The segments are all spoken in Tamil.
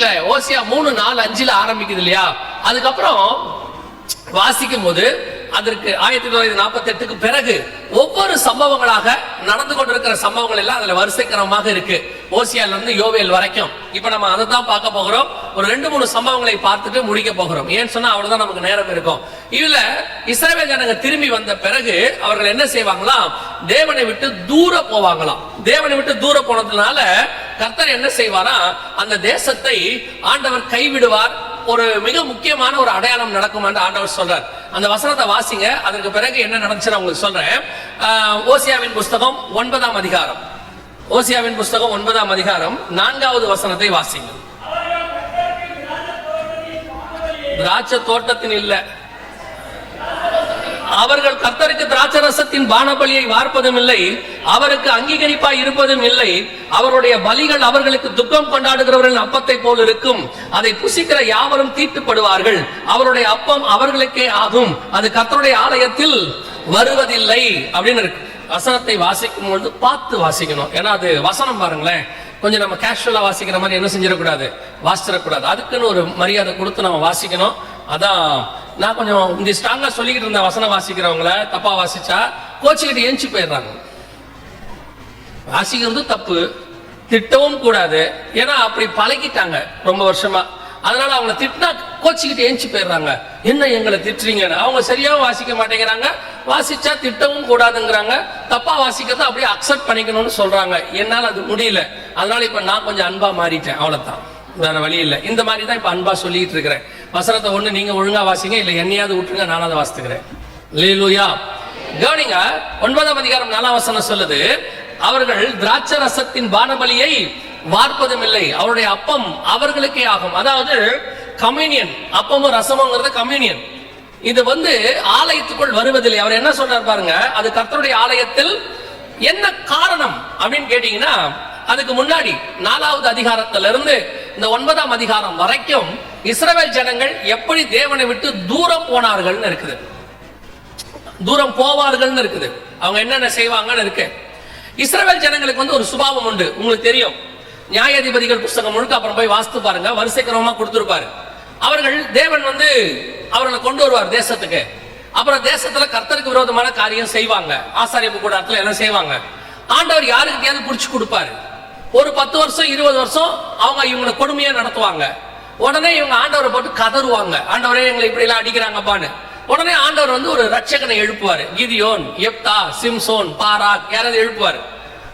இதுல ஓசியா 3:4-5 ஆரம்பிக்குது இல்லையா? அதுக்கப்புறம் வாசிக்கும் போது அதற்கு 1948க்கு பிறகு ஒவ்வொரு சம்பவங்களாக நடந்து கொண்டிருக்கிற சம்பவங்கள் எல்லாம் அதுல வரிசை கிரமமாக இருக்கு. ஓசியால இருந்து யோவேல் வரைக்கும். இப்ப நம்ம அதை தான் பார்க்க போகிறோம். ஒரு 2-3 சம்பவங்களை பார்த்துட்டு முடிக்க போகிறோம். ஏன்னு சொன்னா அவ்வளவுதான் நமக்கு நேரம் இருக்கும். இதுல இஸ்ரவேல் ஜனங்க திரும்பி வந்த பிறகு அவர்கள் என்ன செய்வாங்களாம்? தேவனை விட்டு தூர போவாங்களாம். தேவனை விட்டு தூர போனதுனால கர்த்தர் என்ன செய்வாரா? அந்த தேசத்தை ஆண்டவர் கைவிடுவார். ஒரு மிக முக்கியமான ஒரு அடையாளம் நடக்கும் என்று ஆண்டவர் சொல்றார். அந்த வசனத்தை வாசிங்க. அதற்கு பிறகு என்ன நடந்துச்சு உங்களுக்கு சொல்றேன். ஓசியாவின் புஸ்தகம் 9ஆம் அதிகாரம். ஓசியாவின் புஸ்தகம் 9ஆம் அதிகாரம் 4வது வசனத்தை வாசிங்க. திராட்சை தோட்டத்தின் இல்ல, அவர்கள் கர்த்தருக்கு திராட்சரசத்தின் பானபலியை வார்ப்பதும் இல்லை, அவருக்கு அங்கீகரிப்பாய் இருப்பதும் இல்லை. அவருடைய பலிகள் அவர்களுக்கு துக்கம் கொண்டாடுகிறவர்கள் அப்பத்தை போல் இருக்கும். அதை புசிக்கிற யாவரும் தீட்டுப்படுவார்கள். அவருடைய அப்பம் அவர்களுக்கே ஆகும். அது கர்த்தருடைய ஆலயத்தில் வருவதில்லை அப்படின்னு இருக்கு. வசனத்தை வாசிக்கும் பொழுது பார்த்து வாசிக்கணும். ஏன்னா அது வசனம் பாருங்களேன், கொஞ்சம் நம்ம கேஷுவலா வாசிக்கிற மாதிரி என்ன செஞ்சிடக்கூடாது, வாசிச்சிடக்கூடாது. அதுக்குன்னு ஒரு மரியாதை கொடுத்து நம்ம வாசிக்கணும். அதான் நான் கொஞ்சம் இந்த ஸ்ட்ராங்கா சொல்லிக்கிட்டு இருந்த வசனம் வாசிக்கிறவங்கள தப்பா வாசிச்சா கோச்சிக்கிட்டு ஏஞ்சி போயிடுறாங்க. வாசிக்கிறது தப்பு, திட்டவும் கூடாது. ஏன்னா அப்படி பழகிட்டாங்க ரொம்ப வருஷமா. அதனால அவங்க திட்டினா கோச்சிக்கிட்டு ஏஞ்சி போயிடுறாங்க. என்ன எங்களை திட்டுறீங்கன்னு. அவங்க சரியாவும் வாசிக்க மாட்டேங்கிறாங்க. வாசிச்சா திட்டவும் கூடாதுங்கிறாங்க. தப்பா வாசிக்கிறத அப்படியே அக்செப்ட் பண்ணிக்கணும்னு சொல்றாங்க. என்னால அது முடியல. அதனால இப்ப நான் கொஞ்சம் அன்பா மாறிட்டேன். அவ்வளவுதான், வேற வழி இல்லை. இந்த மாதிரி தான் இப்ப அன்பா சொல்லிட்டு இருக்கிறேன். வசனத்தை ஒண்ணு நீங்க ஒழுங்கா வாசிங்க, இல்ல என்னையாவது விட்டுருங்க, நானாவது வாசித்துக்கிறேன். அல்லேலூயா. கவனிங்க, 9ஆம் அதிகாரம் 4ஆம் வசனம் சொல்லுது, அவர்கள் திராட்சை ரசத்தின் பானபலியை வார்ப்பதும் இல்லை, அவருடைய அப்பம் அவர்களுக்கே ஆகும். அதாவது கம்யூனியன், அப்பமும் ரசமுங்கிறது கம்யூனியன். இது ஆலயத்துக்குள் வருவதில்லை. அவர் என்ன சொல்றார் பாருங்க, அது கர்த்தருடைய ஆலயத்தில். என்ன காரணம் அப்படின்னு கேட்டீங்கன்னா, அதுக்கு முன்னாடி 4வது அதிகாரத்திலிருந்து இந்த 9ஆம் அதிகாரம் வரைக்கும் இஸ்ரவேல் ஜனங்கள் எப்படி தேவனை விட்டு தூரம் போனார்கள்னு இருக்குது, தூரம் போவார்கள்னு இருக்குது. அவங்க என்னென்ன செய்வாங்கன்னு இருக்கு. இஸ்ரவேல் ஜனங்களுக்கு ஒரு சுபாவம் உண்டு, உங்களுக்கு தெரியும். நியாயாதிபதிகள் புஸ்தகம் முழுக்க அப்புறம் போய் வாசித்து பாருங்க, வரிசை கிரமமா கொடுத்திருப்பாரு. அவர்கள் தேவன் அவர்களை கொண்டு வருவார் தேசத்துக்கு. அப்புறம் தேசத்துல கர்த்தருக்கு விரோதமான காரியம் செய்வாங்க. ஆசாரியப்பு கூடாரத்துல என்ன செய்வாங்க, ஆண்டவர் யாருக்கிட்டையாவது புடிச்சு கொடுப்பாரு. ஒரு 10 வருஷம் 20 வருஷம் அவங்க இவங்களை கொடுமையா நடத்துவாங்க. உடனே இவங்க ஆண்டவரை போட்டு கதறுவாங்க, ஆண்டவரே எங்களை இப்படி எல்லாம் அடிக்கிறாங்கப்பான்னு. உடனே ஆண்டவர் ஒரு ரட்சகனை எழுப்புவாரு. கிதியோன், எப்தா, சிம்சோன், பாராக் யாராவது எழுப்புவாரு.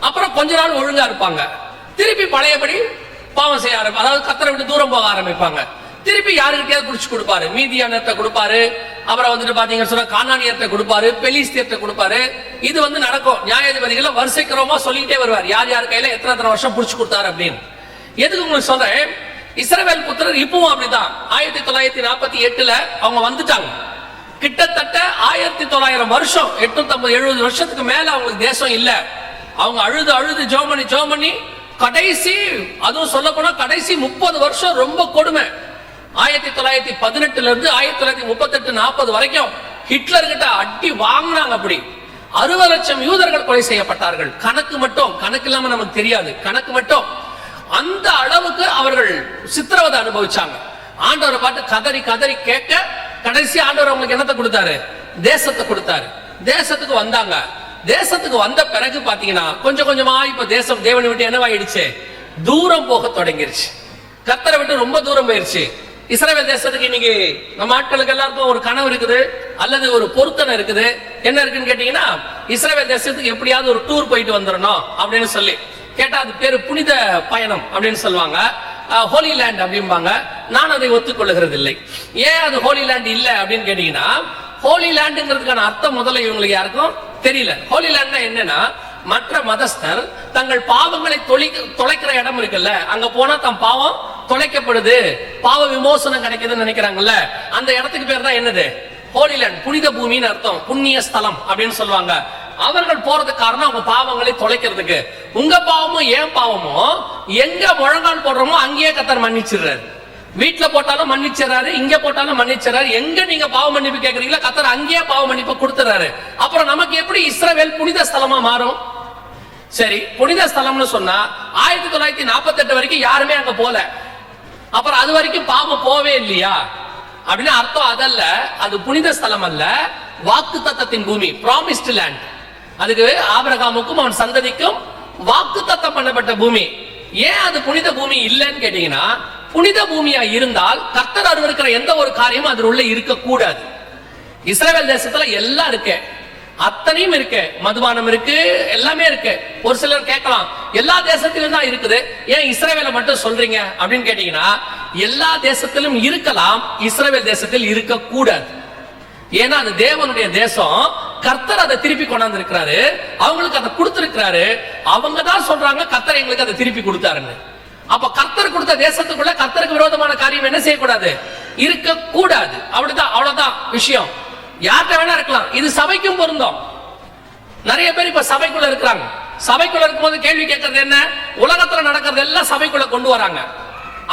அப்புறம் கொஞ்ச நாள் ஒழுங்கா இருப்பாங்க. திருப்பி பழையபடி பாவம் செய்ய ஆரம்பிப்பாங்க. அதாவது கர்த்தரை விட்டு தூரம் போக ஆரம்பிப்பாங்க. திருப்பி யாருக்கிட்டையாவது புடிச்சு கொடுப்பாரு. மீதியானத்தை கொடுப்பாரு. அப்புறம் பாத்தீங்கன்னு சொன்னா கானானியத்தை கொடுப்பாரு, பெலிஸ்தியத்தை கொடுப்பாரு. இது நடக்கும். நியாயாதிபதிகளை வரிசை கிரமமா சொல்லிட்டே வருவார், யார் யார் கையில எத்தனை வருஷம் புடிச்சு கொடுத்தாரு அப்படின்னு. எதுக்கு உங்களுக்கு சொல்றேன், இஸ்ரவேல் புத்திரர் இப்பவும் அப்படிதான். 1948ல அவங்க வந்துட்டாங்க. கிட்டத்தட்ட 1900 வருஷம், 850-70 வருஷத்துக்கு மேல அவங்களுக்கு தேசம் இல்ல. அவங்க அழுது அழுது ஜெபம் பண்ணி கடைசி, அதுவும் சொல்ல போனா கடைசி 30 வருஷம் ரொம்ப கொடுமை. 1918ல இருந்து 1938-40 வரைக்கும் ஹிட்லர் கிட்ட அடி வாங்கினாங்க. அப்படி 60 லட்சம் யூதர்கள் கொலை செய்யப்பட்டார்கள். கணக்கு இல்லாம நமக்கு தெரியாது, கணக்கு மட்டும். அந்த அளவுக்கு அவர்கள் சித்திரவதை அனுபவிச்சாங்க. ஆண்டவரை பார்த்து கதறி கதறி கேட்க கடைசி ஆண்டவர் அவங்களுக்கு என்னத்தை கொடுத்தாரு, தேசத்தை கொடுத்தாரு. தேசத்துக்கு வந்தாங்க. தேசத்துக்கு வந்த பிறகு பாத்தீங்கன்னா கொஞ்சம் கொஞ்சமா இப்ப தேசம் தேவனை விட்டு என்னவாயிடுச்சு, தூரம் போக தொடங்கிருச்சு. கர்த்தரை விட்டு ரொம்ப தூரம் போயிருச்சு. இஸ்ரவேல் தேசத்துக்கு இன்னைக்கு நம்ம ஆட்களுக்கு எல்லாருக்கும் ஒரு கனவு இருக்குது, அல்லது ஒரு பொருத்தனை இருக்குது. என்ன இருக்குன்னு கேட்டீங்கன்னா, இஸ்ரவேல் தேசத்துக்கு எப்படியாவது ஒரு டூர் போயிட்டு வந்துடணும் அப்படின்னு சொல்லி கேட்டா அது பேரு புனித பயணம் அப்படின்னு சொல்லுவாங்க, ஹோலி லேண்ட் அப்படிம்பாங்க. நான் அதை ஒத்துக்கொள்ளுகிறது இல்லை. ஏன் அது ஹோலி லேண்ட் இல்ல அப்படின்னு கேட்டீங்கன்னா, ஹோலி லேண்டுங்கிறதுக்கான அர்த்தம் முதல்ல இவங்களுக்கு யாருக்கும் தெரியல. ஹோலி லேண்ட்னா என்னன்னா, மற்ற மதஸ்தர் தங்கள் பாவங்களை தொலைக்கிற இடம் இருக்குல்ல, அங்க போனா தம் பாவம் தொலைக்கப்படுது, பாவ விமோசனம் கிடைக்குதுன்னு நினைக்கிறாங்கல்ல, அந்த இடத்துக்கு பேர் தான் என்னது, ஹோலி லேண்ட். புனித பூமின்னு அர்த்தம், புண்ணிய ஸ்தலம் அப்படின்னு சொல்லுவாங்க. அவர்கள் போறதுக்கு காரணம் அவங்க பாவங்களை தொலைக்கிறதுக்கு. உங்க பாவமும் ஏன் பாவமும் எங்க முழங்கால் போடுறோமோ அங்கேயே கர்த்தர் மன்னிச்சிடுறாரு. வீட்டுல போட்டாலும் மன்னிச்சிடறாரு, இங்க போட்டாலும் மன்னிச்சிடறாரு. எங்க நீங்க பாவ மன்னிப்பு கேட்கறீங்களா, கர்த்தர் அங்கேயே பாவ மன்னிப்பு கொடுத்துறாரு. அப்புறம் நமக்கு எப்படி இஸ்ரவேல் புனித ஸ்தலமா மாறும்? சரி, புனித ஸ்தலம்னு சொன்னா 1948 வரைக்கும் யாருமே அங்க போல. அப்புறம் அது வரைக்கும் பாவம் போவே இல்லையா அப்படின்னு அர்த்தம் அதல்ல. அது புனித ஸ்தலம் அல்ல, வாக்கு தத்தத்தின் பூமி, ப்ராமிஸ்ட் லேண்ட். அதுக்கு ஆபிரகாமுக்கும் அவன் சந்ததிக்கும் வாக்கு தத்தம் பண்ணப்பட்ட பூமி. ஏன் அது புனித பூமி இல்லைன்னு கேட்டீங்கன்னா, புனித பூமியா இருந்தால் கர்த்தர் அருவருக்கிற எந்த ஒரு காரியமும் அது உள்ள இருக்க கூடாது. இஸ்ரவேல் தேசத்துல எல்லாம் இருக்கு, அத்தனையும் இருக்கு, மதுபானம் இருக்கு, எல்லாமே இருக்கு. ஒரு சிலர் கேட்கலாம், எல்லா தேசத்திலும் தான் இருக்குது, ஏன் இஸ்ரவேலை மட்டும் சொல்றீங்க அப்படின்னு கேட்டீங்கன்னா, எல்லா தேசத்திலும் இருக்கலாம், இஸ்ரவேல் தேசத்தில் இருக்க கூடாது. ஏன்னா அது தேவனுடைய தேசம், கர்த்தர் அதை திருப்பி கொண்டாந்து இருக்கிறாரு, அவங்களுக்கு அதை கொடுத்திருக்கிறாரு. அவங்க தான் சொல்றாங்க கர்த்தர் எங்களுக்கு அதை திருப்பி கொடுத்தாருன்னு. அப்ப கர்த்தர் கொடுத்த தேசத்துக்குள்ள கர்த்தருக்கு விரோதமான காரியம் என்ன செய்யக்கூடாது, இருக்க கூடாது. அப்படிதான், அவ்வளவுதான் விஷயம். யார்கிட்ட வேணா இருக்கலாம். இது சபைக்கும் பொருந்தும். நிறைய பேர் இப்ப சபைக்குள்ள இருக்கிறாங்க. சபைக்குள்ள இருக்கும்போது கேள்வி கேட்கறது என்ன, உலகத்துல நடக்கிறது எல்லாம் சபைக்குள்ள கொண்டு வராங்க.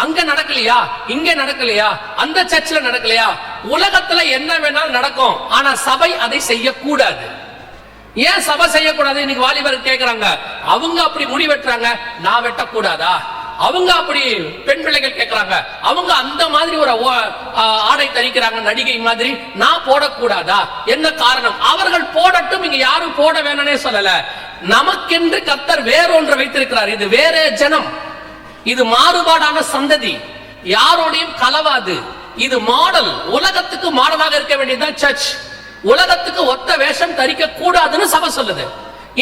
அங்க நடக்கலையா, இங்க நடக்கலையா, அந்த சர்ச்சில் நடக்கலையா, உலகத்துல என்ன வேணாலும் நடக்கும், ஆனா சபை அதை செய்யக்கூடாது. ஏன் சபை செய்யக்கூடாது? இன்னைக்கு வாலிபர் கேட்கிறாங்க, அவங்க அப்படி முடி வெட்டுறாங்க, நான் வெட்டக்கூடாதா? அவங்க அப்படி பெண் பிள்ளைகள் கேட்கிறாங்க, அவங்க அந்த மாதிரி ஒரு ஆடை தரிக்கிறாங்க நடிகை மாதிரி, நான் போடக்கூடாதா? என்ன காரணம்? அவர்கள் போடட்டும், இங்க யாரும் போட வேணும்னே சொல்லல. நமக்கென்று கர்த்தர் வேறொன்று வைத்திருக்கிறார். இது வேற ஜனம், இது மாறுபாடான சந்ததி, யாரோடையும் கலவாது. இது மாடல், உலகத்துக்கு மாடலாக இருக்க வேண்டியதுதான் சர்ச். உலகத்துக்கு ஒத்த வேஷம் தரிக்க கூடாதுன்னு சபை சொல்லுது.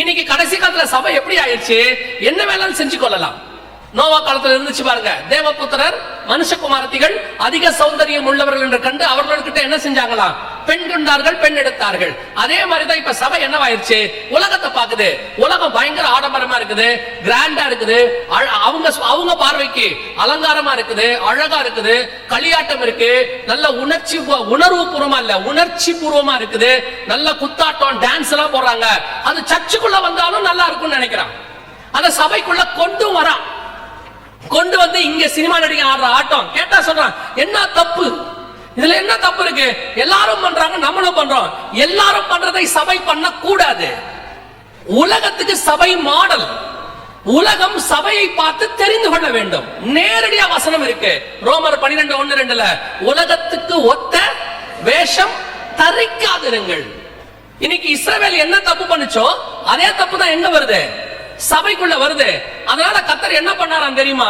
இன்னைக்கு கடைசி காலத்துல சபை எப்படி ஆயிடுச்சு, என்ன வேணாலும் செஞ்சு கொள்ளலாம். நோவா காலத்துல இருந்துச்சு பாருங்க, தேவபுத்திரர் மனுஷகுமாரத்திகள் அதிக சௌந்தரியம் உள்ளவர்கள் என்று கண்டு அவர்கள்கிட்ட என்ன செஞ்சாங்களாம், பெண் கொண்டார்கள், பெண் எடுத்தார்கள். அதே மாதிரிதான் இப்ப சபை என்னவாயிருச்சு, உலகத்தை பாக்குது. உலகம் பயங்கர ஆடம்பரமா இருக்குது, கிராண்டா இருக்குது, அவங்க பார்வைக்கு அலங்காரமா இருக்குது, அழகா இருக்குது, களியாட்டம் இருக்கு, நல்ல உணர்வு பூர்வமா இல்ல, உணர்ச்சி பூர்வமா இருக்குது, நல்ல குத்தாட்டம், டான்ஸ் எல்லாம் போடுறாங்க. அது சர்ச்சுக்குள்ள வந்தாலும் நல்லா இருக்கும்னு நினைக்கிறான். அந்த சபைக்குள்ள கொண்டு வந்து இங்க சினிமா நடிகை ஆடுற ஆட்டம் கேட்டா சொல்றான், என்ன தப்பு இதுல, என்ன தப்பு இருக்கு? எல்லாரும் பண்றாங்க, நம்மளும் பண்றோம். எல்லாரும் பண்றதை சபை பண்ண கூடாது. உலகத்துக்கு சபை மாடல். உலகம் சபையை பார்த்து தெரிந்து கொள்ள வேண்டும். நேரடியா வசனம் இருக்கு, ரோமர் 12:1-2, உலகத்துக்கு ஒத்த வேஷம் தரிக்காதிருங்கள். இன்னைக்கு இஸ்ரவேல் என்ன தப்பு பண்ணுச்சோ அதே தப்பு தான் எங்க வருது, சபைக்குள்ள வருது. அதனால கர்த்தர் என்ன பண்ணாராம் தெரியுமா?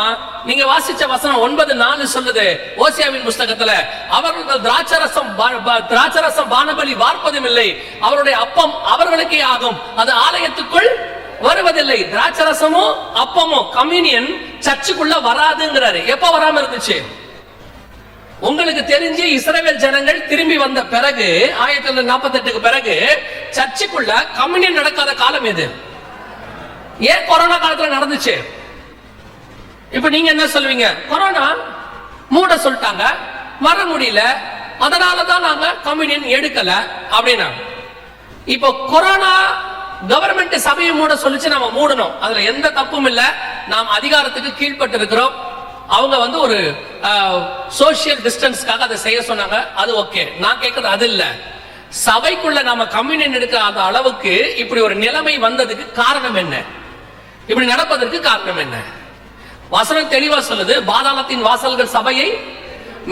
நீங்க வாசிச்ச வசனம் 9:4 சொல்லுது, ஓசியாவின் புஸ்தகத்துல, அவர்கள் திராட்சரசம் பானபலி வார்ப்பதும் இல்லை, அவருடைய அப்பம் அவர்களுக்கே ஆகும், அது ஆலயத்துக்குள் வருவதில்லை. திராட்சரசமும் அப்பமும் கம்யூனியன் சர்ச்சுக்குள்ள வராதுங்கிறாரு. எப்ப வராம இருந்துச்சு? உங்களுக்கு தெரிஞ்சு இஸ்ரவேல் ஜனங்கள் திரும்பி வந்த பிறகு 1948 பிறகு சர்ச்சுக்குள்ள கம்யூனியன் நடக்காத காலம் எது? ஏன் கொரோனா காலத்துல நடந்துச்சு? இப்ப நீங்க என்ன சொல்லுவீங்க, கொரோனா மூட சொல்லிட்டாங்க, வர முடியல, அதனாலதான் நாங்க கம்யூனியன் எடுக்கல அப்படின்னா. இப்போ கொரோனா கவர்மெண்ட் சபையை மூட சொல்லிச்சு, நம்ம மூடணும், அதுல எந்த தப்பும் இல்ல. நாம் அதிகாரத்துக்கு கீழ்பட்டு இருக்கிறோம். அவங்க ஒரு சோசியல் டிஸ்டன்ஸ்க்காக அதை செய்ய சொன்னாங்க, அது ஓகே. நான் கேட்கறது அது இல்ல. சபைக்குள்ள நாம கம்யூனியன் எடுக்காத அளவுக்கு இப்படி ஒரு நிலைமை வந்ததுக்கு காரணம் என்ன? இப்படி நடப்பதற்கு காரணம் என்ன? வசனம் தெளிவா சொல்லுது, பாதாளத்தின் வாசல்கள் சபையை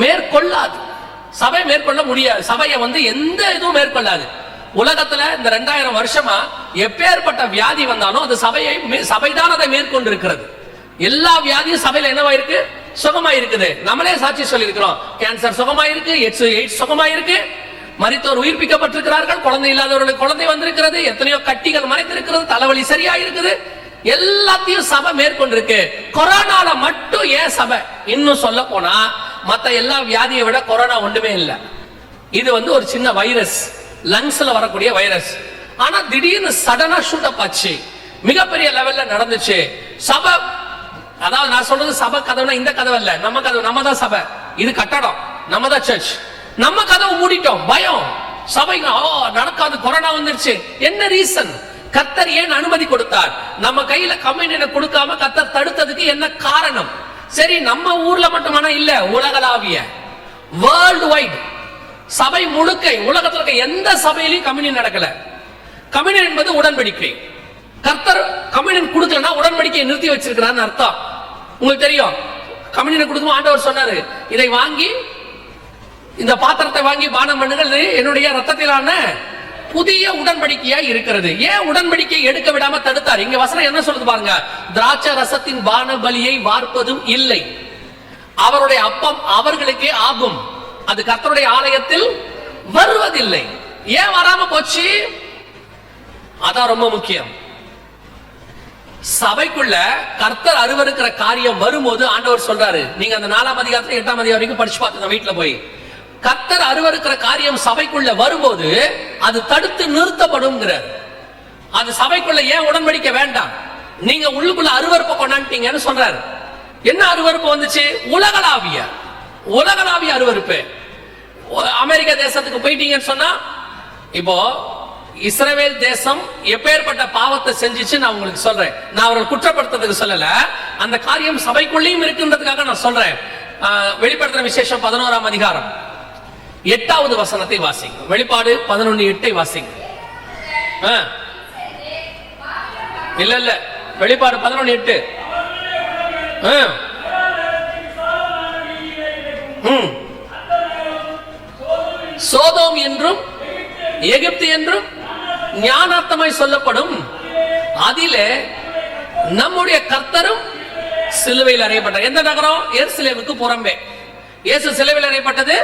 மேற்கொள்ளாது. சபை மேற்கொள்ள முடியாது. சபையை எந்த இதுவும் மேற்கொள்ளாது. உலகத்துல இந்த 2000 வருஷமா எப்பேற்பட்ட வியாதி வந்தாலும் அது சபைதான் அதை மேற்கொண்டு இருக்கிறது. எல்லா வியாதியும் சபையில என்னவா இருக்கு, சுகமா இருக்குது. நம்மளே சாட்சி சொல்லி இருக்கிறோம், கேன்சர் சுகமா இருக்கு, எய்ட்ஸ் சுகமா இருக்கு, மரித்தோர் உயிர்ப்பிக்கப்பட்டிருக்கிறார்கள், குழந்தை இல்லாதவர்களுக்கு குழந்தை வந்திருக்கிறது, எத்தனையோ கட்டிகள் மறைத்திருக்கிறது, தலைவலி சரியா இருக்குது, எல்லாத்தையும் சபை மேற்கொண்டிருக்கு. கொரோனால மட்டும் ஏன் சபை? இன்னும் சொல்ல போனா மத்த எல்லா வியாதியை விட கொரோனா ஒன்றுமே இல்லை. இது ஒரு சின்ன வைரஸ், லங்ஸ்ல வரக்கூடிய வைரஸ். ஆனா திடீர்னு சடனா ஷூட் அப் ஆச்சு, மிகப்பெரிய லெவல்ல நடந்துச்சு. சபை, அதாவது நான் சொல்றது சபை கதவுனா இந்த கதவு இல்ல, நம்ம கதவு, நம்ம தான் சபை, இது கட்டடம், நம்ம தான் சர்ச். நம்ம கதவு மூடிட்டோம், பயம், சபை நடக்காது, கொரோனா வந்துருச்சு. என்ன ரீசன்? கர்த்தர் ஏன் அனுமதி கொடுத்தார்? நம்ம கையில கம்யூனியனை கொடுக்காம கர்த்தர் தடுத்ததுக்கு என்ன காரணம்? சரி, நம்ம ஊர்ல மட்டுமானா இல்ல, உலகளாவிய, வேர்ல்டு வைட் சபை முழுக்க, உலகத்துல இருக்க எந்த சபையிலையும் கம்யூனியன் நடக்கல. கம்யூனியன் என்பது உடன்படிக்கை. கர்த்தர் கம்யூனியன் கொடுக்கலன்னா உடன்படிக்கையை நிறுத்தி வச்சிருக்கிறான்னு அர்த்தம். உங்களுக்கு தெரியும், கம்யூனியனை கொடுக்கும் ஆண்டவர் சொன்னாரு, இதை வாங்கி இந்த பாத்திரத்தை வாங்கி பானம் பண்ணுங்கள், என்னுடைய ரத்தத்திலான புதிய உடன்படிக்கையா இருக்கிறது. ஏன் உடன்படிக்கை எடுக்க விடாம தடுத்தார்? இங்க வசனம் என்ன சொல்லுது பாருங்க, திராட்சை ரசத்தின் பான பலியை வார்ப்பதும் இல்லை, அவருடைய அப்பம் அவர்களுக்கே ஆகும், அது கர்த்தருடைய ஆலயத்தில் வருவதில்லை. ஏன் வராம போச்சு? அதான் ரொம்ப முக்கியம். சபைக்குள்ள கர்த்தர் அருவருக்கிற காரியம் வரும்போது ஆண்டவர் சொல்றாரு, நீங்க அந்த 4ஆம் அதிகாரத்துல 8ஆம் அதிகாரம் வரைக்கும் படிச்சு பார்த்துங்க வீட்டுல போய். கர்த்தர் அருவருக்கிற காரியம் சபைக்குள்ள வரும்போது அது தடுத்து நிறுத்தப்படும். அது சபைக்குள்ள ஏன் உடன்படிக்கை வேண்டாம், நீங்க உள்ளுக்குள்ள அருவருப்பை கொண்டாண்டீங்கன்னு சொல்றாரு. என்ன அருவருப்பு வந்துச்சு? உலகளாவிய அருவருப்பு. அமெரிக்க தேசத்துக்கு போயிட்டீங்கன்னு சொன்னா, இப்போ இஸ்ரவேல் தேசம் எப்பேற்பட்ட பாவத்தை செஞ்சிச்சு நான் உங்களுக்கு சொல்றேன். நான் அவர்கள் குற்றப்படுத்துறதுக்கு சொல்லல, அந்த காரியம் சபைக்குள்ளேயும் இருக்குன்றதுக்காக நான் சொல்றேன். வெளிப்படுத்துற விசேஷம் 11ஆம் அதிகாரம் 8வது வசனத்தை வாசிங்க. வெளிப்பாடு 11:8 வாசிங்க. இல்ல வெளிப்பாடு 11:8. சோதோம் என்றும் எகிப்து என்றும் ஞானார்த்தமாய் சொல்லப்படும், அதிலே நம்முடைய கர்த்தரும் சிலுவையில் அறையப்பட்டார். எந்த நகரம்? எருசலேமுக்கு புறம்பே. இயேசு சிலுவையில் அறையப்பட்டது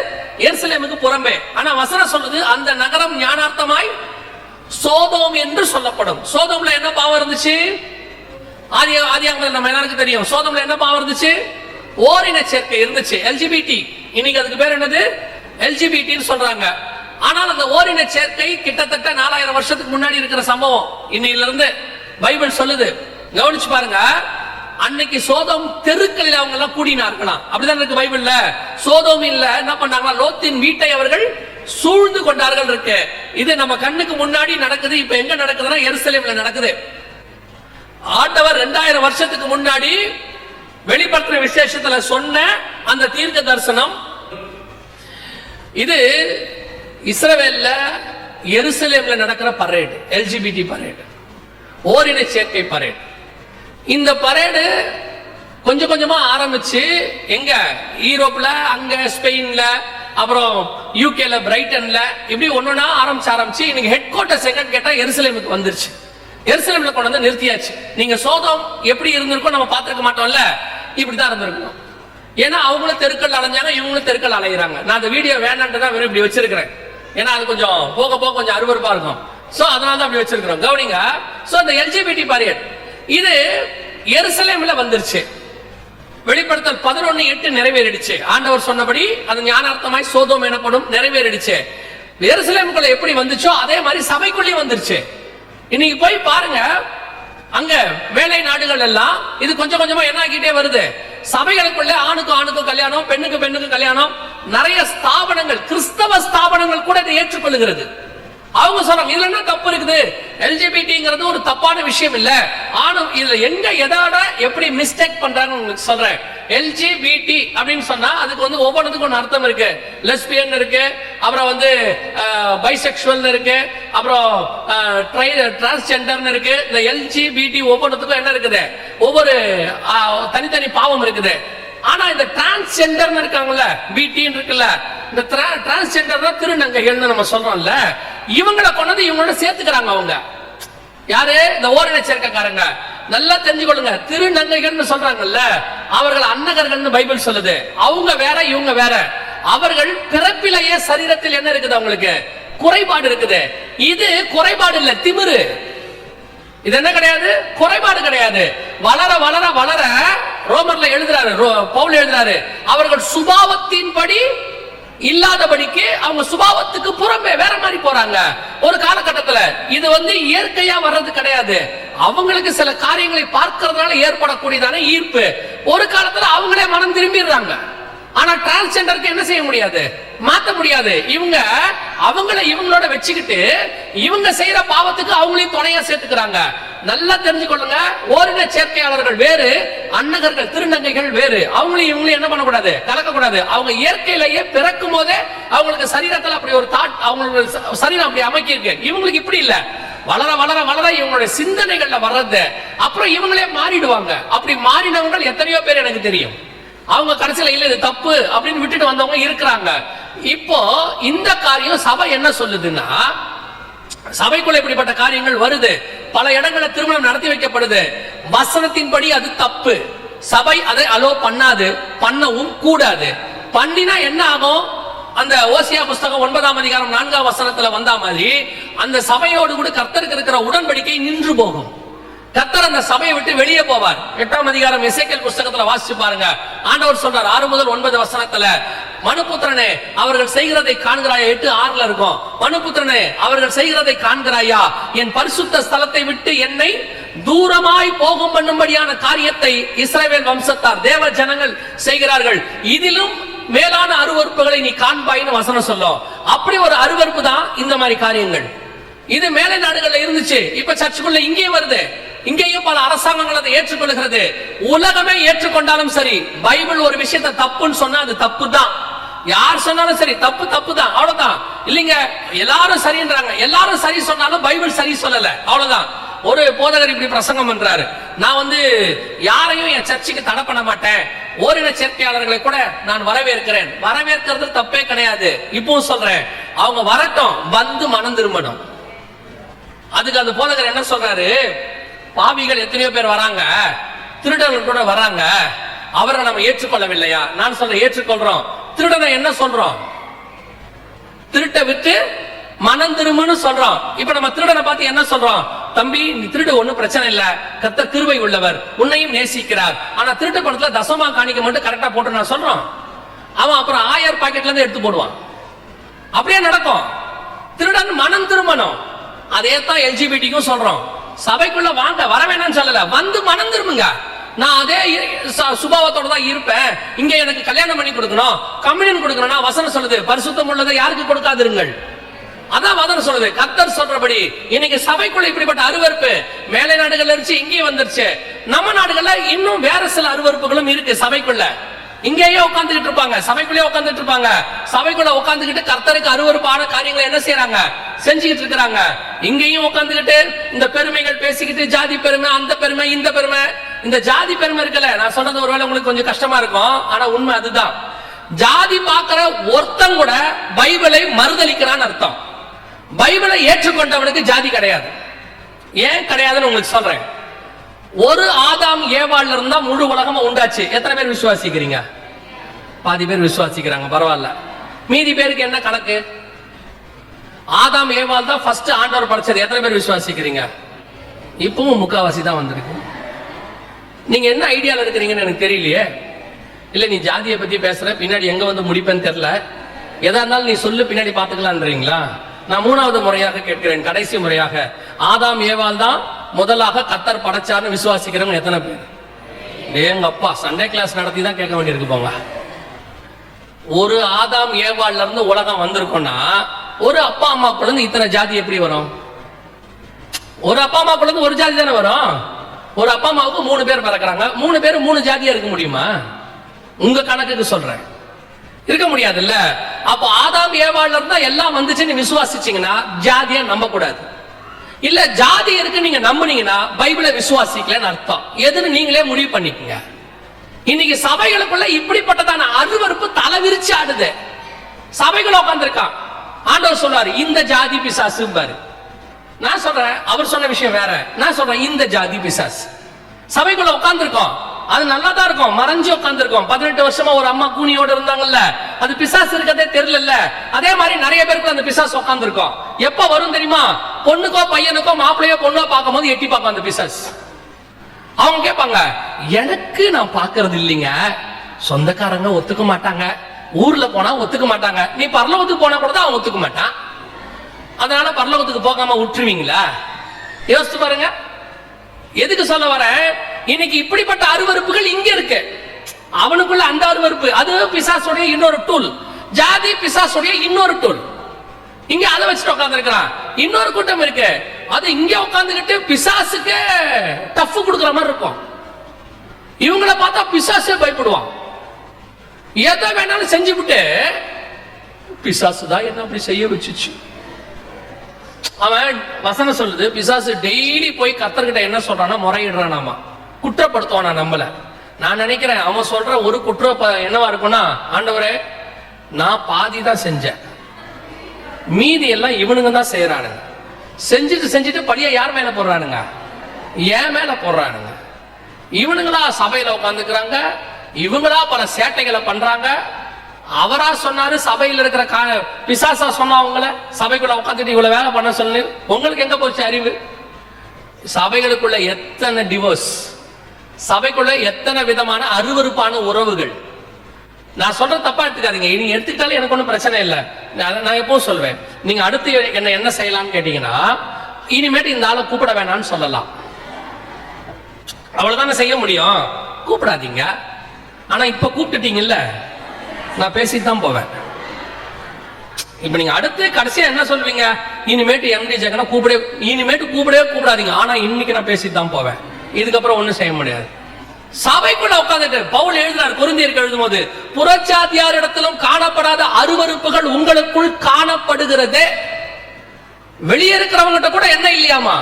எருசலேமுக்கு புறம்பே. ஆனா வசனம் சொல்லுது, அந்த நகரம் ஞானார்த்தமாய் சோதோம் என்று சொல்லப்படும். சோதோம்ல என்ன பாவம் இருந்துச்சு? ஆதியாகமத்தில் நம்ம எல்லாருக்கும் தெரியும். சோதோம்ல என்ன பாவம் இருந்துச்சு? ஓரின சேர்க்கை இருந்துச்சு, எல்ஜிபிடி. இன்னைக்கு அதுக்கு பேர் என்னது? எல்ஜிபிடின்னு சொல்றாங்க. ஆனால் அந்த ஓரின சேர்க்கை கிட்டத்தட்ட 4000 வருஷத்துக்கு முன்னாடி இருக்கிற சம்பவம். இன்னையிலிருந்து பைபிள் சொல்லுது, கவனிச்சு பாருங்க. அன்னைக்கு சோதோம் தெருக்களில் அவங்க எல்லாம் கூடினார்களாம், அப்படிதான் இருக்கு பைபிள்ல. சோதோம் இல்ல என்ன பண்ணாங்களா, லோத்தின் வீட்டை அவர்கள் சூழ்ந்து கொண்டார்கள் இருக்கு. இது நம்ம கண்ணுக்கு முன்னாடி நடக்குது. இப்ப எங்க நடக்குதுன்னா எருசலேம்ல நடக்குது. ஆண்டவர் 2000 வருஷத்துக்கு முன்னாடி வெளிப்படுத்துற விசேஷத்துல சொன்ன அந்த தீர்க்க தரிசனம் இது. இஸ்ரவேல்ல எருசலேம்ல நடக்கிற பரேடு, எல்ஜிபிடி பரேடு, ஓரின சேர்க்கை பரேடு. இந்த பரேடு கொஞ்சம் கொஞ்சமா ஆரம்பிச்சு எங்க யூரோப்ல, அங்க ஸ்பெயின்ல, அப்புறம் யூகேல, பிரைட்டன்ல, இப்படி ஒன்னொன்னா ஆரம்பிச்சு இன்னைக்கு ஹெட் குவார்ட்டர்ஸ் எங்க கேட்டா எருசலேமுக்கு வந்துருச்சு. எருசலேம்ல கொண்டு வந்து நிறுத்தியாச்சு. நீங்க சோதோம் எப்படி இருந்திருக்கும் நம்ம பார்த்திருக்க மாட்டோம்ல, இப்படிதான் இருந்திருக்கணும். ஏன்னா அவங்களும் தெருக்கள் அலைஞ்சாங்க, இவங்களும் தெருக்கள் அலைகிறாங்க. நான் அந்த வீடியோ வேணான்ட்டு தான் வெறும் இப்படி வச்சிருக்கிறேன். ஏன்னா அது கொஞ்சம் போக போக கொஞ்சம் அருவருப்பா இருக்கும். சோ அதனால தான் அப்படி வச்சிருக்கிறோம். கவனிங்க. சோ இந்த எல்ஜிபிடி பீரியட் இது எருசலேம்ல வந்துருச்சு. வெளிப்படுத்தல் 11:8 நிறைவேறிடுச்சு. ஆண்டவர் சொன்னபடி அது ஞானார்த்தமாய் சோதோம் எனப்படும் நிறைவேறிடுச்சு. எருசலேமுக்குள்ள எப்படி வந்துச்சோ அதே மாதிரி சபைக்குள்ளேயும் வந்துருச்சு. இன்னைக்கு போய் பாருங்க, அங்க வேலை நாடுகள் எல்லாம் இது கொஞ்சம் கொஞ்சமா என்ன ஆகிட்டே வருது. சபைகளுக்குள்ள ஆணுக்கும் ஆணுக்கும் கல்யாணம், பெண்ணுக்கு பெண்ணுக்கு கல்யாணம். நிறைய ஸ்தாபனங்கள், கிறிஸ்தவ ஸ்தாபனங்கள் கூட இதை ஏற்றுக்கொள்கிறது. அவங்க சொல்றாங்க இதுல என்ன தப்பு இருக்குது, எல்ஜிபிடிங்கிறது ஒரு தப்பான விஷயம் இல்ல. ஆணும் இதுல எங்க எதோட எப்படி மிஸ்டேக் பண்றாங்கன்னு உங்களுக்கு சொல்றேன். எல்ஜிபிடி அப்படின்னு சொன்னா அதுக்கு வந்து ஒவ்வொன்றுக்கும் ஒரு அர்த்தம் இருக்கு. லெஸ்பியன் இருக்கு, அப்புறம் வந்து பைசெக்சுவல் இருக்கு, அப்புறம் டிரான்ஸ்ஜெண்டர்னு இருக்கு. இந்த எல்ஜிபிடி ஒவ்வொன்றுக்கும் என்ன இருக்குது, ஒவ்வொரு தனித்தனி பாவம் இருக்குது. ஆனா இந்த டிரான்ஸ்ஜெண்டர் இருக்காங்கல்ல, பிடின்னு இருக்குல்ல, இந்த டிரான்ஸ்ஜெண்டர் திருநங்கைகள்னு நம்ம சொல்றோம்ல, இவங்களை கொண்டது இவங்களோட சேர்த்துக்கிறாங்க. அவங்க யாரு? இந்த ஓரின சேர்க்கைக்காரங்க. நல்லா தெரிஞ்சுக்கொள்ளுங்க, திருநங்கைகள்னு சொல்றாங்கல்ல, அவர்கள் அன்னகர்கள்னு பைபிள் சொல்லுது. அவங்க வேற, இவங்க வேற. அவர்கள் பிறப்பிலேயே சரீரத்தில் என்ன இருக்குது, அவங்களுக்கு குறைபாடு இருக்குது. இது குறைபாடு இல்ல, திமிரு. இது என்ன கிடையாது, குறைபாடு கிடையாது. வளர வளர வளர ரோமர்ல எழுதுறாரு, பவுல் எழுதுறாரு, அவர்கள் சுபாவத்தின்படி இல்லாதபடிக்கு அவங்க சுபாவத்துக்கு புறம்பே வேற மாதிரி போறாங்க. ஒரு காலகட்டத்துல இது வந்து இயற்கையா வர்றது கிடையாது. அவங்களுக்கு சில காரியங்களை பார்க்கறதுனால ஏற்படக்கூடியதான ஈர்ப்பு. ஒரு காலத்துல அவங்களே மனம் திரும்பிடுறாங்க. ஆனா டிரான்ஸ்ஜெண்டருக்கு என்ன செய்ய முடியாது, மாத்த முடியாது. இவங்க அவங்கள இவங்களோட வச்சுக்கிட்டு இவங்க செய்யற பாவத்துக்கு அவங்களையும் துணையா சேர்த்துக்கிறாங்க. நல்லா தெரிஞ்சுக்கொள்ளுங்க, ஓரின சேர்க்கையாளர்கள் வேறு, அன்னகர்கள் திருநங்கைகள் வேறு. அவங்களையும் இவங்களையும் என்ன பண்ணக்கூடாது, கலக்கக்கூடாது. அவங்க இயற்கையிலேயே பிறக்கும் போதே அவங்களுக்கு சரீரத்தில் அப்படி ஒரு தாட், அவங்களுக்கு சரீரம் அப்படி அமைக்கி இருக்கு. இவங்களுக்கு இப்படி இல்ல, வளர வளர வளர இவங்களுடைய சிந்தனைகள்ல வர்றது, அப்புறம் இவங்களே மாறிடுவாங்க. அப்படி மாறினவங்க எத்தனையோ பேர் எனக்கு தெரியும். அவங்க கடைசியில இல்ல இது தப்பு அப்படின்னு விட்டுட்டு வந்தவங்க இருக்கிறாங்க. இப்போ இந்த காரியம் சபை என்ன சொல்லுதுன்னா, சபைக்குள்ள இப்படிப்பட்ட காரியங்கள் வருது, பல இடங்களில் திருமணம் நடத்தி வைக்கப்படுது, வசனத்தின்படி அது தப்பு, சபை அதை அலோ பண்ணாது, பண்ணவும் கூடாது. பண்ணினா என்ன ஆகும்? அந்த ஓசியா புஸ்தகம் 9ஆம் அதிகாரம் 4ஆம் வசனத்துல வந்த மாதிரி அந்த சபையோடு கூட கர்த்தருக்கு இருக்கிற உடன்படிக்கை நின்று போகும். கர்த்தர் அந்த சபையை விட்டு வெளியே போவார். 8ஆம் அதிகாரம் எசேக்கியேல் புஸ்தகத்துல வாசிச்சு பாருங்க. ஆண்டவர் சொல்றார் 6 முதல் 9 வசனத்துல, மனுபுத்திரனே அவர்கள் செய்கிறதை காண்கிறாயா. 8:6 இருக்கும். மனுபுத்திரனே அவர்கள் செய்கிறதை காண்கிறாயா, என் பரிசுத்த ஸ்தலத்தை விட்டு என்னை தூரமாய் போகும் பண்ணும்படியான காரியத்தை இஸ்ரவேல் வம்சத்தார் தேவ ஜனங்கள் செய்கிறார்கள், இதிலும் மேலான அருவருப்புகளை நீ காண்பாயின்னு வசனம் சொல்லும். அப்படி ஒரு அருவருப்பு தான் இந்த மாதிரி காரியங்கள். இது மேலை நாடுகள்ல இருந்துச்சு, இப்ப சர்ச்சுக்குள்ள இங்கே வருது. இங்கேயும் பல அரசாங்கங்கள் அதை ஏற்றுக்கொள்கிறது. உலகமே ஏற்றுக்கொண்டாலும் சரி, பைபிள் ஒரு விஷயத்தை தப்புன்னு சொன்னா அது தப்பு தான். யார் சொன்னாலும் சரி தப்பு தப்பு தான், அவ்வளவுதான். இல்லைங்க எல்லாரும் சரின்றாங்க, எல்லாரும் சரி சொன்னாலும் பைபிள் சரி சொல்லல, அவ்வளவுதான். ஒரு போதகர் இப்படி பிரசங்கம் பண்றாரு, நான் யாரையும் என் சர்ச்சுக்கு தடை பண்ண மாட்டேன், ஓரின சேர்க்கையாளர்களை கூட நான் வரவேற்கிறேன். வரவேற்கிறது தப்பே கிடையாது. இப்பவும் சொல்றேன், அவங்க வரட்டும், வந்து மனம் திரும்பணும். அதுக்கு அந்த போதகர் என்ன சொல்றாரு, பாவிகள் எத்தனையோ பேர் வராங்க, திருடர்கள் கூட வராங்க, அவரை நம்ம ஏற்றுக்கொள்ளவில்லையா? நான் சொல்றேன் ஏற்றுக்கொள்றோம். திருடனை என்ன சொல்றோம்? திருட்ட விட்டு மனம் திரும்புன்னு சொல்றோம். இப்ப நம்ம திருடனை பார்த்து என்ன சொல்றோம்? தம்பி நீ திருடு, ஒண்ணும் பிரச்சனை இல்ல, கர்த்தர் கிருபை உள்ளவர், உன்னையும் நேசிக்கிறார், ஆனா திருட்டு பணத்துல தசமா காணிக்க மட்டும் கரெக்டா போட்டு நான் சொல்றோம். அவன் அப்புறம் 1000 பாக்கெட்ல இருந்து எடுத்து போடுவான். அப்படியே நடக்கும். திருடன் மனம் திரும்பணும். அதே தான் எல்ஜிபிடிக்கும் சொல்றோம். சபைக்குள்ள வாங்க, வர வேணாம்னு சொல்லல, வந்து மனம் திரும்புங்க. நான் அதே சுபாவத்தோட தான் இருப்பேன், இங்க எனக்கு கல்யாணம் பண்ணி கொடுக்கணும், கம்யூனியன் கொடுக்கணும், வசனம் சொல்லுது பரிசுத்தம் உள்ளதை யாருக்கு கொடுக்காதிருங்கள், அதான் வசனம் சொல்லுது. கர்த்தர் சொல்றபடி இன்னைக்கு சபைக்குள்ள இப்படிப்பட்ட அருவருப்பு மேலை நாடுகள்ல இருந்துச்சு, இங்கேயும் வந்துருச்சு. நம்ம நாடுகள்ல இன்னும் வேற சில அருவருப்புகளும் இருக்கு. சபைக்குள்ள இங்கேயே உட்கார்ந்துகிட்டு இருப்பாங்க, சபைக்குள்ளே உட்கார்ந்துட்டு இருப்பாங்க. சபைக்குள்ள உட்கார்ந்துகிட்டு கர்த்தருக்கு அருவருப்பான காரியங்களை என்ன செய்யறாங்க? செஞ்சுக்கிட்டு இருக்கிறாங்க. இங்கேயும் உட்கார்ந்துகிட்டு இந்த பெருமைகள் பேசிக்கிட்டு, ஜாதி பெருமை, அந்த பெருமை, இந்த பெருமை. இந்த ஜாதி பெருமை இருக்கல, நான் சொல்றது ஒருவேளை உங்களுக்கு கொஞ்சம் கஷ்டமா இருக்கும், ஆனா உண்மை அதுதான். ஜாதி பார்க்கிற ஒருத்தன் கூட பைபிளை மறுதலிக்கிறான்னு அர்த்தம். பைபிளை ஏற்றுக்கொண்டவனுக்கு ஜாதி கிடையாது. ஏன் கிடையாதுன்னு உங்களுக்கு சொல்றேன். ஒரு ஆதாம் ஏவாள்ல இருந்தா முழு உலகமா உண்டாச்சு. எத்தனை பேர் விசுவாசிக்கிறீங்க? பாதி பேர் விசுவாசிக்கிறாங்க, பரவாயில்ல. மீதி பேருக்கு என்ன கணக்கு? ஆதாம் ஏவாள் தான் ஃபர்ஸ்ட் ஆண்டவர் படைச்சது. எத்தனை பேர் விசுவாசிக்கிறீங்க? இப்பவும் முக்காவாசி தான் வந்திருக்கு. நீங்க என்ன ஐடியால இருக்கிறீங்கன்னு எனக்கு தெரியலையே. இல்ல நீ ஜாதியை பத்தி பேசுற, பின்னாடி எங்க வந்து முடிப்பேன்னு தெரியல, எதா இருந்தாலும் நீ சொல்லு, பின்னாடி பாத்துக்கலான்றீங்களா? நான் 3வது முறையாக கேட்கிறேன், கடைசி முறையாக, ஆதாம் ஏவாள் தான் முதலாக கர்த்தர் படைச்சார்னு விசுவாசிக்கிறவங்க எத்தனை பேர்? எங்க அப்பா சண்டே கிளாஸ் நடத்தி தான் கேட்க வேண்டியிருக்கு போங்க. ஒரு ஆதாம் ஏவாள்ல இருந்து உலகம் வந்திருக்கோம்னா, ஒரு அப்பா அம்மாக்குள்ள இருந்து இத்தனை ஜாதி எப்படி வரும்? ஒரு அப்பா அம்மாக்குள்ள இருந்து ஒரு ஜாதி தானே வரும். ஒரு அப்பா அம்மாவுக்கு 3 பேர் பிறக்கிறாங்க, 3 பேர் 3 ஜாதியா இருக்க முடியுமா? உங்க கணக்குக்கு சொல்றேன், இருக்க முடியாதுல்ல. அப்ப ஆதாம் ஏவாள்ல இருந்தா எல்லாம் வந்துச்சுன்னு விசுவாசிச்சீங்கன்னா ஜாதியா நம்ப கூடாது. இல்ல ஜாதி இருக்கு நீங்க நம்புனீங்கன்னா பைபிளை விசுவாசிக்கலன்னு அர்த்தம். எதுன்னு நீங்களே முடிவு பண்ணிக்கங்க. இன்னைக்கு சபைகளுக்குள்ள இப்படிப்பட்டதான அருவருப்பு தலை விரிச்சு ஆடுது. சபைகள் உட்கார்ந்துருக்கான், ஆண்டவர் சொல்றாரு இந்த ஜாதி பிசாசு பாரு. நான் சொல்றேன் அவர் சொன்ன விஷயம் வேற. நான் சொல்றேன் இந்த ஜாதி பிசாசு. சபைக்குள்ள உட்கார்ந்துருக்கோம், அது நல்லா தான் இருக்கும், மறைஞ்சு உட்கார்ந்துருக்கோம். 18 வருஷமா ஒரு அம்மா கூனியோட இருந்தாங்கல்ல, அது பிசாசு இருக்கதே தெரியல. அதே மாதிரி நிறைய பேருக்கு அந்த பிசாசு உட்கார்ந்துருக்கோம். எப்ப வரும் தெரியுமா? பொண்ணுக்கோ பையனுக்கோ மாப்பிள்ளையோ பொண்ணோ பார்க்கும் போது எட்டி பார்க்கும் அந்த பிசாசு. அவங்க கேட்பாங்க, எனக்கு நான் பாக்குறது இல்லைங்க, சொந்தக்காரங்க ஒத்துக்க மாட்டாங்க, ஊர்ல போனா ஒத்துக்க மாட்டாங்க, நீ பரலோகத்துக்கு போனா கூட தான் அவன் ஒத்துக்க மாட்டான், அதனால பரலோகத்துக்கு போகாம விட்டுருவீங்களா? யோசிச்சு பாருங்க. எதுக்கு சொல்ல வர, இன்னைக்கு இப்படிப்பட்ட அருவருப்புகள் இங்க இருக்கு. அவனுக்குள்ள அந்த அருவருப்பு, அது பிசாசுடைய இன்னொரு டூல். ஜாதி பிசாசுடைய இன்னொரு டூல். இங்க அதை வச்சுட்டு உட்கார்ந்து இருக்கிறான். இன்னொரு கூட்டம் இருக்கு, அது இங்க உட்கார்ந்துகிட்டு பிசாசுக்கு டஃப் கொடுக்குற மாதிரி இருக்கும். இவங்கள பார்த்தா பிசாசே பயப்படுவான். எதை வேணாலும் செஞ்சு விட்டு, பிசாசுதான் என்ன அப்படி செய்ய வச்சுச்சு. அவன் வசனம் சொல்லுது, பிசாசு டெய்லி போய் கர்த்தர்கிட்ட என்ன சொல்றானா, முறையிடுறானாமா, குற்றப்படுத்துவானா நம்மள. நான் நினைக்கிறேன் அவன் சொல்ற ஒரு குற்றம் என்னவா இருக்கும்னா, ஆண்டவரே நான் பாதி தான் செஞ்சேன், மீதி எல்லாம் இவனுங்க தான் செய்யறானுங்க. செஞ்சுட்டு படியா யார் மேல போடுறானுங்க? ஏன் மேல போடுறானுங்க. இவனுங்களா சபையில உட்காந்துக்கிறாங்க, இவங்களா பல சேட்டைகளை பண்றாங்க. அவரா சொன்னாரு சபையில் இருக்கிற பிசாசா சொன்னா அவங்கள சபைக்குள்ள உட்காந்துட்டு இவ்வளவு வேலை பண்ண சொல்லு. உங்களுக்கு எங்க போச்சு அறிவு? சபைகளுக்குள்ள எத்தனை டிவோர்ஸ், சபைக்குள்ள எத்தனை விதமான அருவருப்பான உறவுகள். நான் சொல்ற தப்பா எடுத்துக்காதீங்க, நீங்க எடுத்துக்கிட்டாலும் எனக்கு ஒன்றும் பிரச்சனை இல்லை. நான் எப்பவும் சொல்வேன், நீங்க அடுத்து என்ன செய்யலாம்னு கேட்டீங்கன்னா, இனிமேட்டு இந்த ஆளை கூப்பிட வேணாம்னு சொல்லலாம். அவ்வளவுதானே செய்ய முடியும். கூப்பிடாதீங்க. ஆனா இப்ப கூப்பிட்டுட்டீங்கல்ல, நான் பேசித்தான் போவேன். இப்ப நீங்க அடுத்து கடைசியா என்ன சொல்வீங்க? இனிமேட்டு எம்டி ஜெகனை இனிமேட்டு கூப்பிடாதீங்க. ஆனா இன்னைக்கு நான் பேசித்தான் போவேன். இதுக்கப்புறம் ஒண்ணும் செய்ய முடியாது. சபைக்குள்ள உட்கார்ந்துட்டு பவுல் எழுதுறார் கொரிந்தியருக்கு எழுதும்போது, புறச்சாதியார் இடத்திலும் காணப்படாத அருவருப்புகள் உங்களுக்குள் காணப்படுகிறது. வெளியே இருக்கிறவங்கிட்ட கூட என்ன இல்லையாமா?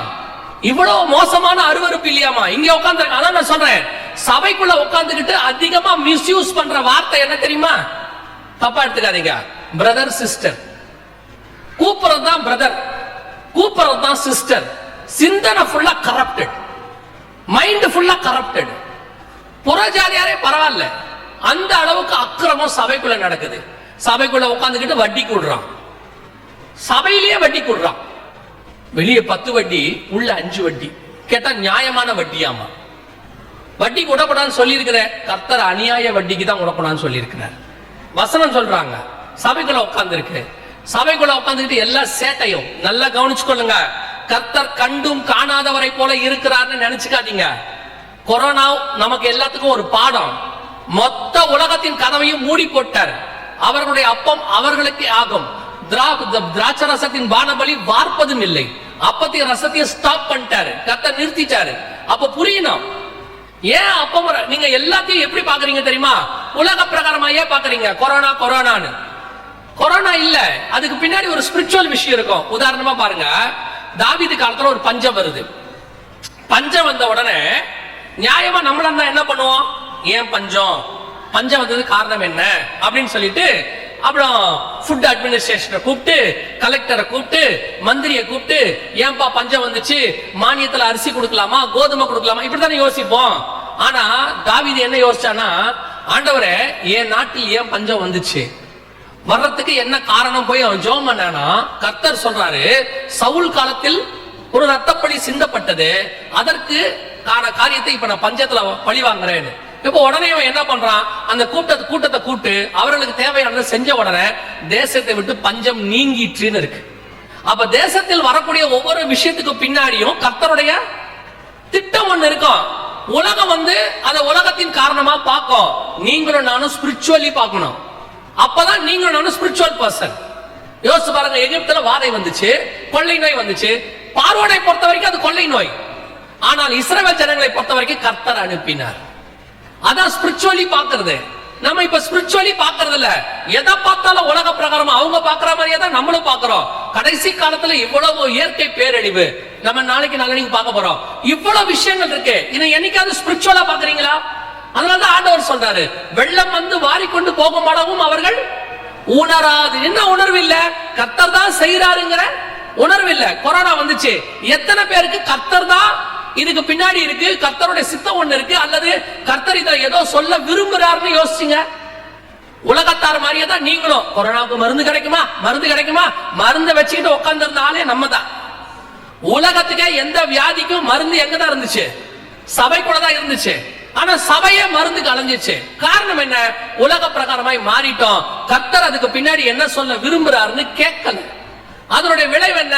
இவ்வளவு மோசமான அருவருப்பு இல்லையாமா? இங்க உட்கார்ந்து, அதான் நான் சொல்றேன், சபைக்குள்ள உட்கார்ந்துகிட்டு அதிகமா மிஸ்யூஸ் பண்ற வார்த்தை என்ன தெரியுமா? தப்பா எடுத்துக்காதீங்க. பிரதர் சிஸ்டர் கூப்பிடுறது தான் பிரதர், கூப்பிடுறது தான் சிஸ்டர். சிந்தனை ஃபுல்லா கரப்டட், மைண்ட் ஃபுல்லா கரப்டட். புறஜாதியாரே பரவாயில்ல, அந்த அளவுக்கு அக்கிரமம் சபைக்குள்ள நடக்குது. சபைக்குள்ள உட்கார்ந்துகிட்டு வட்டி கூடுறான், சபையிலேயே வட்டி கூடுறான். வெளியே 10 வட்டி, உள்ள 5 வட்டி. கேட்டா நியாயமான வட்டியாமா? வட்டி விடப்படான்னு சொல்லி இருக்கிற கர்த்தர் அநியாய வட்டிக்கு தான் விடப்படான்னு சொல்லி இருக்கிறார். வசனம் சொல்றாங்க. சபைக்குள்ள உட்கார்ந்து இருக்கு, சபைக்குள்ள உட்கார்ந்துக்கிட்டு எல்லா சேட்டையும் நல்லா கவனிச்சுக்கொள்ளுங்க. கர்த்தர் கண்டும் காணாதவரை போல இருக்கிறார்னு நினைச்சுக்காதீங்க. கொரோனா நமக்கு எல்லாத்துக்கும் ஒரு பாடம். மொத்த உலகத்தின் கதவையும் மூடி போட்டார். அவர்களுடைய அப்பம் அவர்களுக்கு ஆகும், திராட்சை ரசத்தின் பானபலி வார்ப்பதும் இல்லை. அப்பத்தையும் ரசத்தையும் ஸ்டாப் பண்ணிட்டாரு, கர்த்தர் நிறுத்திட்டாரு. அப்ப புரியணும் ஏன் அப்பம். நீங்க எல்லாத்தையும் எப்படி பாக்குறீங்க தெரியுமா? உலக பிரகாரமாயே பாக்குறீங்க. கொரோனா கொரோனான்னு. கொரோனா இல்ல, அதுக்கு பின்னாடி ஒரு ஸ்பிரிச்சுவல் விஷயம் இருக்கும். உதாரணமா பாருங்க, தாவீது காலத்துல ஒரு பஞ்சம் வருது. பஞ்சம் வந்த உடனே நியாயமா நம்மள என்ன பண்ணுவோம்? ஏன் பஞ்சம், பஞ்சம் வந்தது காரணம் என்ன அப்படின்னு சொல்லிட்டு, அப்புறம் ஃபுட் அட்மினிஸ்ட்ரேஷனை கூப்பிட்டு, கலெக்டரை கூப்பிட்டு, மந்திரியை கூப்பிட்டு, ஏன்பா பஞ்சம் வந்துச்சு, மானியத்துல அரிசி கொடுக்கலாமா, கோதுமை கொடுக்கலாமா, இப்படித்தானே யோசிப்போம். ஆனா தாவீது என்ன யோசிச்சானா, ஆண்டவரே என் நாட்டில் ஏன் பஞ்சம் வந்துச்சு, வர்றதுக்கு என்ன காரணம் போய் அவன் ஜெபம் பண்ணானா. கர்த்தர் சொல்றாரு, சவுல் காலத்தில் ஒரு ரத்தப்பழி சிந்தப்பட்டது, அதற்கு காரியத்தை இப்ப நான் பஞ்சத்துல பழி வாங்குறேன்னு. இப்ப உடனே அவன் என்ன பண்றான்? அந்த கூட்டத்தை கூட்டு அவர்களுக்கு தேவையானதை செஞ்ச உடனே தேசத்தை விட்டு பஞ்சம் நீங்கிற்றுன்னு இருக்கு. அப்ப தேசத்தில் வரக்கூடிய ஒவ்வொரு விஷயத்துக்கு பின்னாடியும் கர்த்தருடைய திட்டம் ஒண்ணு இருக்கும். உலகம் அதை உலகத்தின் காரணமா பார்க்கும். நீங்களும் நானும் ஸ்பிரிச்சுவலி பார்க்கணும். அப்பதான் நீங்களும் நானும் ஸ்பிரிச்சுவல் பர்சன். யோசிச்சு பாருங்க, எகிப்துல வாதை வந்துச்சு, கொள்ளை நோய் வந்துச்சு. பார்வோனை பொறுத்த வரைக்கும் அது கொள்ளை நோய். ஆனால் இஸ்ரவேல் ஜனங்களை பொறுத்த வரைக்கும் கர்த்தர் அனுப்பினார். அதான் ஸ்பிரிச்சுவலி பாக்குறது. நம்ம இப்ப ஸ்பிரிச்சுவலி பாக்குறது இல்ல, எதை பார்த்தாலும் உலக பிரகாரமா அவங்க பாக்குற மாதிரியே தான் நம்மளும் பாக்குறோம். கடைசி காலத்துல இவ்வளவு இயற்கை பேரழிவு, நம்ம நாளைக்கு நாளைக்கு பார்க்க போறோம். இவ்வளவு விஷயங்கள் இருக்கு. இதை என்னைக்காவது ஸ்பிரிச்சுவலா பாக்குறீங்களா? அதனாலதான் ஆண்டவர் சொல்றாரு, வெள்ளம் வந்து வாரிக்கொண்டு போகும் அளவும் அவர்கள் உணராது. என்ன உணர்வு இல்ல? கர்த்தர் தான் செய்யறாருங்கிற உணர்வு இல்ல. கொரோனா வந்துச்சு, எத்தனை பேருக்கு கர்த்தர் தான் இதுக்கு பின்னாடி இருக்கு, கர்த்தருடைய சித்தம் ஒண்ணு இருக்கு, அல்லது கர்த்தர் இதை ஏதோ சொல்ல விரும்புறாருன்னு யோசிச்சுங்க. உலகத்தார் மாதிரியே தான் நீங்களும். கொரோனாவுக்கு மருந்து கிடைக்குமா, மருந்து கிடைக்குமா, மருந்து வச்சுக்கிட்டு உட்கார்ந்து இருந்தாலே நம்ம தான். உலகத்துக்கே எந்த வியாதிக்கும் மருந்து எங்க தான் இருந்துச்சு? சபைக்குள்ள தான் இருந்துச்சு. ஆனா சபையே மருந்துக்கு அலைஞ்சிச்சு. காரணம் என்ன? உலக பிரகாரமாய் மாறிட்டோம். கர்த்தர் அதுக்கு பின்னாடி என்ன சொல்ல விரும்புறாருன்னு கேட்கல. அதனுடைய விளைவு என்ன?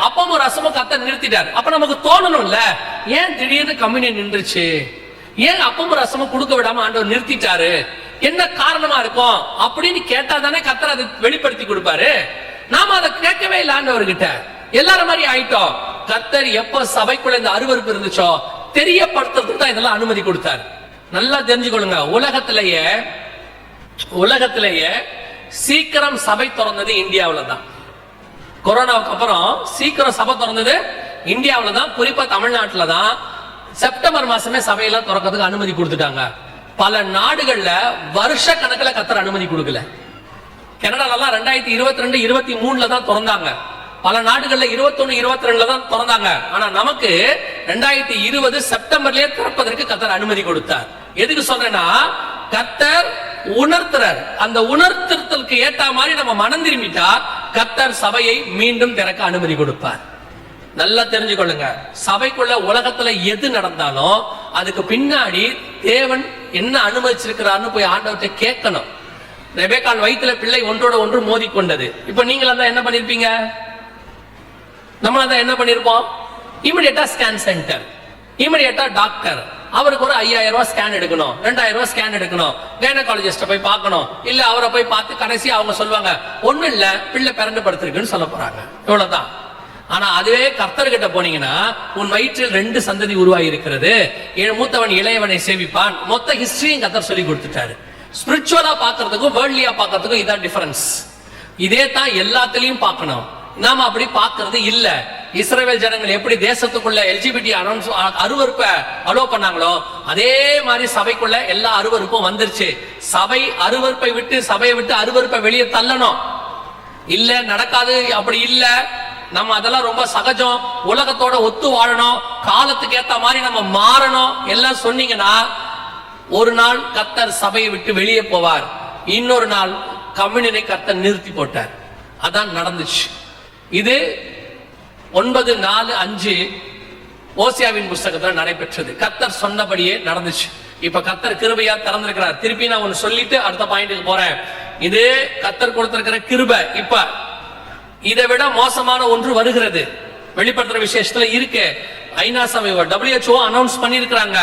அப்பமும் ரசமும் கர்த்தர் நிறுத்திட்டார். அப்ப நமக்கு தோணணும்ல, ஏன் திடீர்னு கம்யூனியன் நின்றுச்சு, ஏன் அப்பமும் ரசமும் கொடுக்க விடாம ஆண்டவர் நிறுத்திட்டாரு, என்ன காரணமா இருக்கும் அப்படின்னு கேட்டா தானே கர்த்தர் அதை வெளிப்படுத்தி கொடுப்பாரு. நாம அதை கேட்கவே இல்லை ஆண்டவர்கிட்ட. எல்லாரும் மாதிரி ஆயிட்டோம். கர்த்தர் எப்ப சபைக்குள்ள இந்த அருவருப்பு இருந்துச்சோ தெரியப்படுத்துறதுக்கு தான் இதெல்லாம் அனுமதி கொடுத்தார். நல்லா தெரிஞ்சுக்கொள்ளுங்க, உலகத்திலேயே சீக்கிரம் சபை திறந்தது இந்தியாவில தான். கொரோனாவுக்கு அப்புறம் சீக்கிரம் சபை திறந்தது இந்தியாவில தான், குறிப்பா தமிழ்நாட்டில தான். செப்டம்பர் மாசமே சபையெல்லாம் திறக்கிறதுக்கு அனுமதி கொடுத்துட்டாங்க. பல நாடுகள்ல வருஷ கணக்குல கர்த்தர் அனுமதி கொடுக்கல. கனடாலலாம் 2022 23 தான் திறந்தாங்க. பல நாடுகள்ல 21 22 தான் திறந்தாங்க. ஆனா நமக்கு 2020 செப்டம்பர்லயே திறப்பதற்கு கர்த்தர் அனுமதி கொடுத்தார். எதுக்கு சொல்றேன்னா, கர்த்தர் உணர்த்துறார். அந்த உணர்த்துறதுக்கு ஏற்ற மாதிரி நம்ம மனம் திரும்பிட்டா கர்த்தர் சபையை மீண்டும் திறக்க அனுமதி கொடுப்பார். நல்லா தெரிஞ்சுக்கொள்ளுங்க, சபைக்குள்ள உலகத்துல எது நடந்தாலும் அதுக்கு பின்னாடி தேவன் என்ன அனுமதிச்சிருக்கிறார்னு போய் ஆண்டவர்கிட்ட கேட்கணும். ரெபெக்காள் வயித்துல பிள்ளை ஒன்றோட ஒன்று மோதிக்கொண்டது. இப்ப நீங்களா தான் என்ன பண்ணிருப்பீங்க? நம்மளா தான் என்ன பண்ணிருப்போம்? இமிடியேட்டா ஸ்கேன் சென்டர், இமிடியேட்டா டாக்டர், அவருக்கு ஒரு 5000 ரூபாய் ஸ்கேன் எடுக்கணும், 2000 ரூபாய் ஸ்கேன் எடுக்கணும், கைனகாலஜிஸ்ட போய் பார்க்கணும். இல்ல அவரை போய் பார்த்து கடைசி அவங்க சொல்லுவாங்க ஒண்ணும் இல்ல, பிள்ளை பிறந்து படுத்திருக்குன்னு சொல்ல போறாங்க. இவ்வளவுதான். ஆனா அதுவே கர்த்தர்கிட்ட போனீங்கன்னா, உன் வயிற்றில் 2 சந்ததி உருவாகி இருக்கிறது, மூத்தவன் இளையவனை சேவிப்பான், மொத்த ஹிஸ்டரியும் கர்த்தர் சொல்லி கொடுத்துட்டாரு. ஸ்பிரிச்சுவலா பாக்குறதுக்கும் வேர்ல்ட்லியா பாக்குறதுக்கும் இதான் டிஃபரன்ஸ். இதே தான் எல்லாத்திலையும் பார்க்கணும். நாம அப்படி பார்க்கிறது இல்ல. இஸ்ரவேல் ஜனங்கள் எப்படி தேசத்துக்குள்ள எல்ஜிபிடி அருவருப்பை அலோ பண்ணாங்களோ அதே மாதிரி சபைக்குள்ள எல்லா அருவருப்பும் வந்துருச்சு. சபை அருவருப்பை விட்டு, சபையை விட்டு அருவருப்பை வெளியே தள்ளணும். இல்ல நடக்காது, அப்படி இல்ல. நம்ம அதெல்லாம் ரொம்ப சகஜம், உலகத்தோட ஒத்து வாழணும், காலத்துக்கு ஏத்த மாதிரி நம்ம மாறணும் எல்லாம் சொன்னீங்கன்னா, ஒரு நாள் கர்த்தர் சபையை விட்டு வெளியே போவார், இன்னொரு நாள் கம்யூனியனை கர்த்தர் நிறுத்தி போட்டார். அதான் நடந்துச்சு. இது 9:4-5 ஓசியாவின் புஸ்தகத்துல நடைபெற்றது. கர்த்தர் சொன்னபடியே நடந்துச்சு. இப்ப கர்த்தர் கிருபையா திறந்திருக்கிறார். திருப்பி நான் ஒன்னு சொல்லிட்டு அடுத்த பாயிண்ட்டுக்கு போறேன். இது கர்த்தர் கொடுத்திருக்கிற கிருபை. இப்ப இதை விட மோசமான ஒன்று வருகிறது. வெளிப்படுத்துற விசேஷத்துல இருக்கு. ஐநா சபை WHO அனௌன்ஸ் பண்ணிருக்கிறாங்க.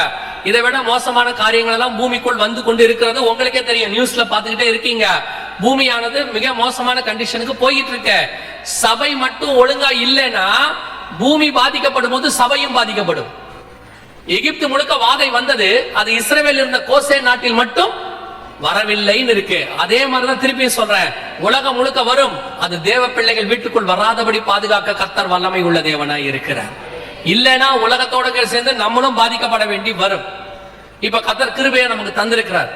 இதை விட மோசமான காரியங்கள் எல்லாம் பூமிக்குள் வந்து கொண்டு இருக்கிறது உங்களுக்கே தெரியும். நியூஸ்ல பாத்துக்கிட்டே இருக்கீங்க. பூமியானது மிக மோசமான கண்டிஷனுக்கு போயிட்டு இருக்கு. சபை மட்டும் ஒழுங்கா இல்லைன்னா பூமி பாதிக்கப்படும் போது சபையும் பாதிக்கப்படும். எகிப்து முழுக்க வாதை வந்தது, அது இஸ்ரவேல் இருந்த கோசே நாட்டில் மட்டும் வரவில்லைன்னு இருக்கு. அதே மாதிரிதான் திருப்பி சொல்றேன், உலகம் முழுக்க வரும். அது தேவ பிள்ளைகள் வீட்டுக்குள் வராதபடி பாதுகாக்க கர்த்தர் வல்லமை உள்ள தேவனாய் இருக்கிறார். இல்லைன்னா உலகத்தோட சேர்ந்து நம்மளும் பாதிக்கப்பட வேண்டி வரும். இப்ப கர்த்தர் கிருபையை நமக்கு தந்திருக்கிறார்.